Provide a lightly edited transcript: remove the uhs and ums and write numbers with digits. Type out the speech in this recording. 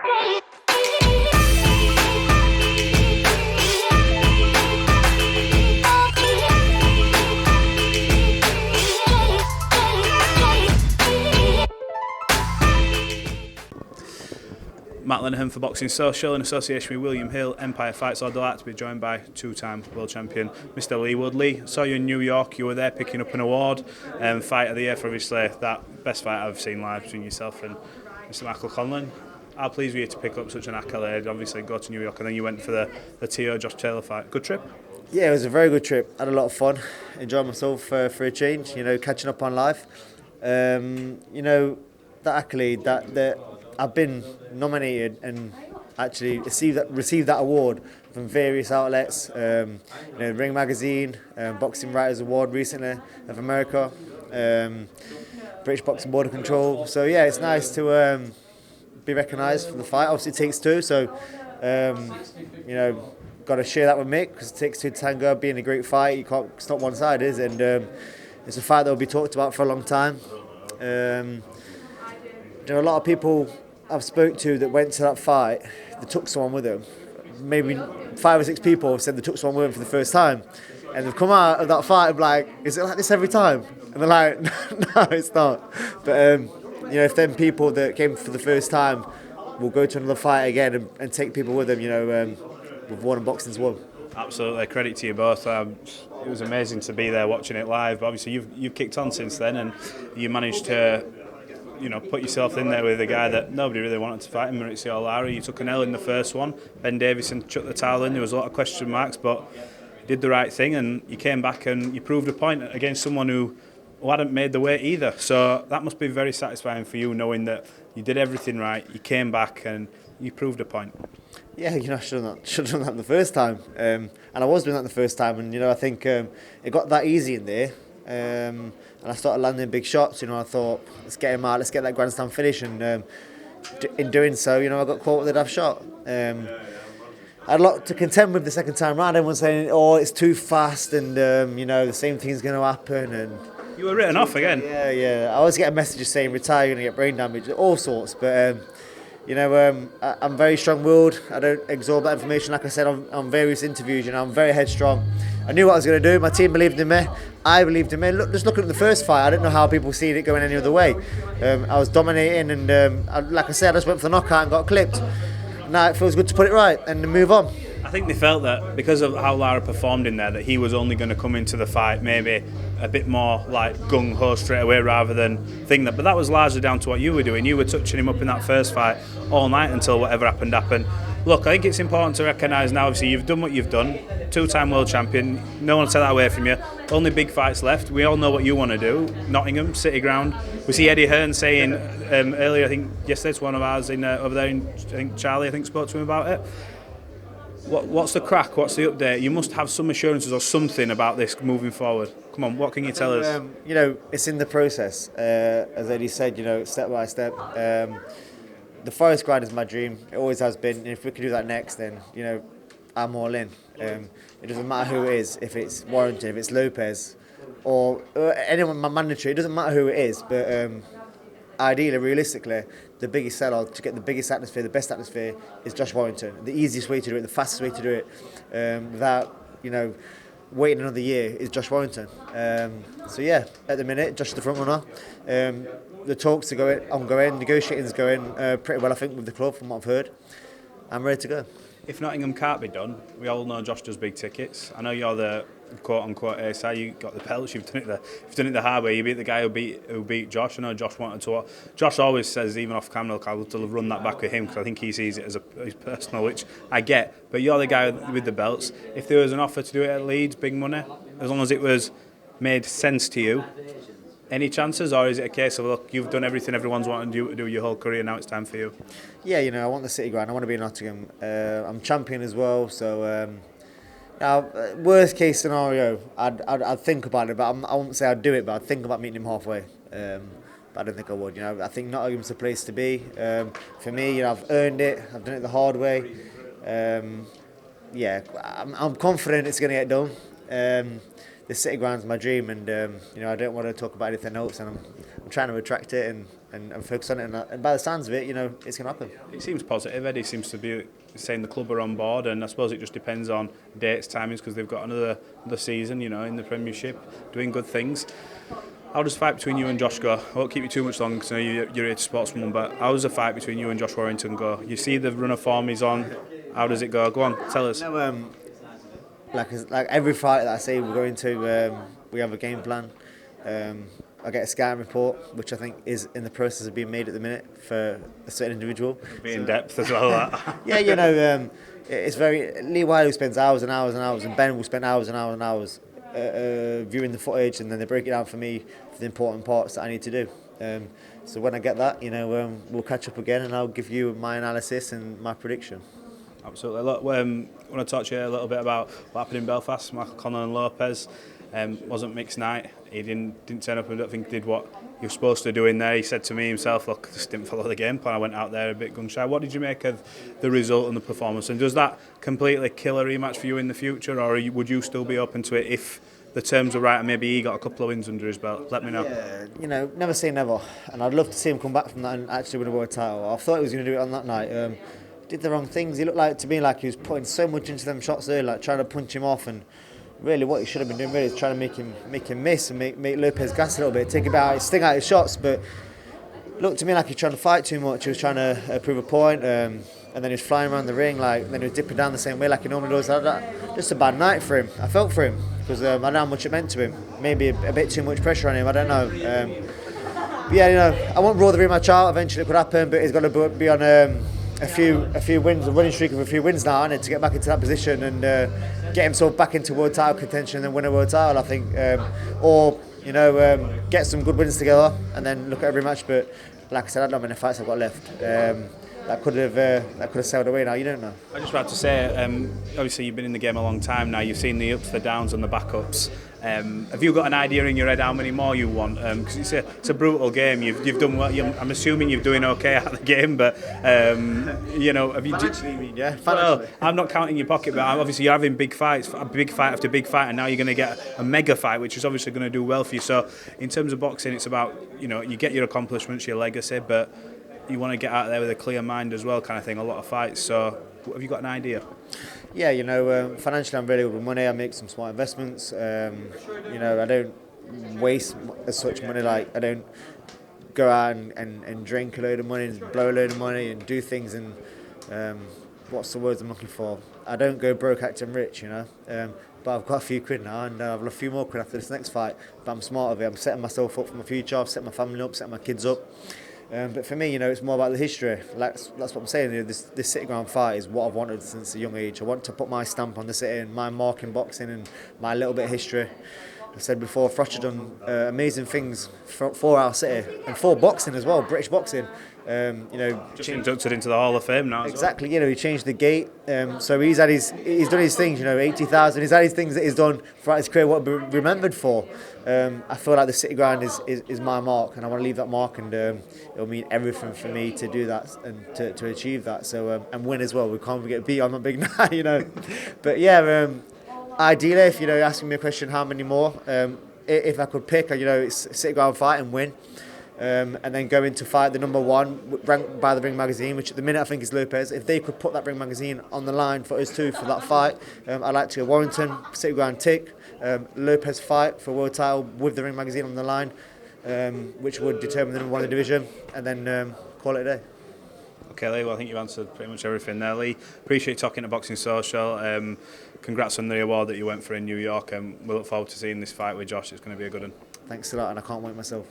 Matt Lenihan for Boxing Social in association with William Hill, Empire Fights. I'd like to be joined by two-time world champion Mr. Leigh. Leigh, saw you in New York. You were there picking up an award, Fight of the Year for obviously that best fight I've seen live between yourself and Mr. Michael Conlan. How pleased were you to pick up such an accolade? Obviously, go to New York and then you went for the T.O. Josh Taylor fight. Good trip? Yeah, it was a very good trip. I had a lot of fun. Enjoyed myself for a change. Catching up on life. That accolade that I've been nominated and actually received that award from various outlets. Ring Magazine, Boxing Writers Award recently of America, British Boxing Board of Control. So yeah, it's nice to be recognised for the fight. Obviously, it takes two. So got to share that with Mick because it takes two to tango. Being a great fight, you can't. It's not one-sided, and it's a fight that will be talked about for a long time. A lot of people I've spoke to that went to that fight, they took someone with them. Maybe 5 or 6 people have said they took someone with them for the first time. And they've come out of that fight and be like, is it like this every time? And they're like, no, it's not. But, if them people that came for the first time will go to another fight again and take people with them, we've won and boxing's won. Absolutely, credit to you both. It was amazing to be there watching it live. But obviously, you've kicked on since then and you managed to put yourself in there with a guy that nobody really wanted to fight, Mauricio Lara. You took an L in the first one. Ben Davison chucked the towel in. There was a lot of question marks, but you did the right thing and you came back and you proved a point against someone who hadn't made the weight either. So that must be very satisfying for you, knowing that you did everything right, you came back and you proved a point. Yeah, I should have done that the first time. And I was doing that the first time, and I think it got that easy in there. And I started landing big shots. I thought, let's get him out, let's get that grandstand finish. And in doing so, I got caught with a daft shot. I had a lot to contend with the second time round. Everyone saying, "Oh, it's too fast," and the same thing's going to happen. And you were written off again. Yeah. I always get messages saying, "Retire, you're going to get brain damage," all sorts. But I'm very strong-willed. I don't absorb that information. Like I said on various interviews, I'm very headstrong. I knew what I was going to do. My team believed in me. I believed in me. Just looking at the first fight, I didn't know how people seen it going any other way. I was dominating, and like I said, I just went for the knockout and got clipped. Now it feels good to put it right and move on. I think they felt that because of how Lara performed in there, that he was only going to come into the fight maybe a bit more like gung-ho straight away rather than think that. But that was largely down to what you were doing. You were touching him up in that first fight all night until whatever happened. Look, I think it's important to recognise now, obviously, you've done what you've done. 2-time world champion. No one will take that away from you. Only big fights left. We all know what you want to do. Nottingham, City Ground. We see Eddie Hearn saying earlier, I think yesterday to one of ours over there, I think Charlie, spoke to him about it. What's the crack? What's the update? You must have some assurances or something about this moving forward. Come on, what can you tell us? It's in the process. As Eddie said, step by step. The Forrest grind is my dream. It always has been. And if we can do that next, then I'm all in. It doesn't matter who it is. If it's Warrington, if it's Lopez, or anyone, my mandatory. It doesn't matter who it is. But ideally, realistically, the biggest seller to get the biggest atmosphere, the best atmosphere, is Josh Warrington. The easiest way to do it, the fastest way to do it, without waiting another year, is Josh Warrington. So yeah, at the minute, Josh is the front runner. The talks are ongoing, negotiating's going pretty well, I think, with the club from what I've heard. I'm ready to go. If Nottingham can't be done, we all know Josh does big tickets. I know you're the quote-unquote A side. You got the pelts. You've done it the hard way. You beat the guy who beat Josh. I know Josh wanted to. Josh always says, even off camera, I would have run that back with him because I think he sees it as his personal, which I get. But you're the guy with the belts. If there was an offer to do it at Leeds, big money, as long as it was made sense to you, any chances, or is it a case of, look, you've done everything everyone's wanted you to do your whole career, now it's time for you? Yeah, I want the City Ground. I want to be in Nottingham. I'm champion as well, so worst case scenario, I'd think about it, but I wouldn't say I'd do it, but I'd think about meeting him halfway. But I don't think I would. I think Nottingham's the place to be. For me, I've earned it. I've done it the hard way. I'm confident it's going to get done. The City Ground's my dream, and I don't want to talk about anything else, and I'm trying to attract it, and and focus on it. And by the sounds of it, it's going to happen. It seems positive. Eddie seems to be saying the club are on board, and I suppose it just depends on dates, timings, because they've got another season, in the Premiership, doing good things. How does the fight between you and Josh go? I won't keep you too much longer because I know you're here to sportsman, but how does the fight between you and Josh Warrington go? You see the run of form he's on. How does it go? Go on, tell us. Like every fight that I say we're going to, we have a game plan. I get a scouting report, which I think is in the process of being made at the minute for a certain individual. Be in depth as well. That. Yeah, it's very. Leigh Wiley spends hours and hours and hours, and Ben will spend hours and hours and hours viewing the footage, and then they break it down for me for the important parts that I need to do. So when I get that, we'll catch up again, and I'll give you my analysis and my prediction. Absolutely. Look, I want to talk to you a little bit about what happened in Belfast. Michael Conlan and Lopez. Wasn't mixed night. He didn't turn up and I don't think did what he was supposed to do in there. He said to me himself, look, I just didn't follow the game plan. I went out there a bit gun shy. What did you make of the result and the performance? And does that completely kill a rematch for you in the future, or would you still be open to it if the terms were right and maybe he got a couple of wins under his belt? Let me know. Yeah, never say never. And I'd love to see him come back from that and actually win a world title. I thought he was going to do it on that night. Did the wrong things. He looked to me like he was putting so much into them shots there, like trying to punch him off, and really what he should have been doing really is trying to make him miss and make Lopez gas a little bit, take him sting out his shots. But looked to me like he was trying to fight too much. He was trying to prove a point, and then he was flying around the ring, then he was dipping down the same way like he normally does. Just a bad night for him. I felt for him because I know how much it meant to him. Maybe a bit too much pressure on him. I don't know. But yeah, I won't rule the rematch out. Eventually it could happen, but he's got to be on a few wins, a running streak of a few wins now, to get back into that position and get himself back into world title contention and then win a world title, I think. Get some good wins together and then look at every match. But like I said, I don't know how many fights I've got left. That could have sailed away now. You don't know. I was just about to say, obviously you've been in the game a long time now. You've seen the ups, the downs, and the backups. Have you got an idea in your head how many more you want? Because it's a brutal game. You've done well. I'm assuming you're doing okay at the game, but have you? Financially, you mean, yeah. Well, I'm not counting your pocket, but obviously you're having big fights, big fight after big fight, and now you're going to get a mega fight, which is obviously going to do well for you. So, in terms of boxing, it's about you get your accomplishments, your legacy, but you want to get out there with a clear mind as well, kind of thing. A lot of fights. So, have you got an idea? Yeah, financially I'm really good with money. I make some smart investments. I don't waste as such money. Like I don't go out and drink a load of money and blow a load of money and do things and what's the words I'm looking for? I don't go broke acting rich, But I've got a few quid now and I've got a few more quid after this next fight. But I'm smart of it. I'm setting myself up for my future. I've set my family up, set my kids up. But for me, it's more about the history. That's what I'm saying. This City Ground fight is what I've wanted since a young age. I want to put my stamp on the city and my mark in boxing and my little bit of history. I've said before, Forrest has done amazing things for our city and for boxing as well, British boxing. Just inducted into the Hall of Fame now. Exactly. He changed the gate. So he's done his things. 80,000. He's had his things that he's done throughout his career. What to be remembered for. I feel like the City Ground is my mark, and I want to leave that mark, and it'll mean everything for me to do that and to achieve that. So and win as well. We can't get beat on a big night, But yeah. Ideally, if you're asking me a question, how many more? If I could pick, it's a City Ground fight and win. And then go into fight the number one ranked by the Ring Magazine, which at the minute I think is Lopez. If they could put that Ring Magazine on the line for us two for that fight, I'd like to go Warrington, City Ground tick, Lopez fight for world title with the Ring Magazine on the line, which would determine the number one in the division, and then call it a day. Okay, Leigh, well, I think you've answered pretty much everything there, Leigh. Appreciate you talking to Boxing Social. Congrats on the award that you went for in New York, and we look forward to seeing this fight with Josh. It's going to be a good one. Thanks a lot, and I can't wait myself.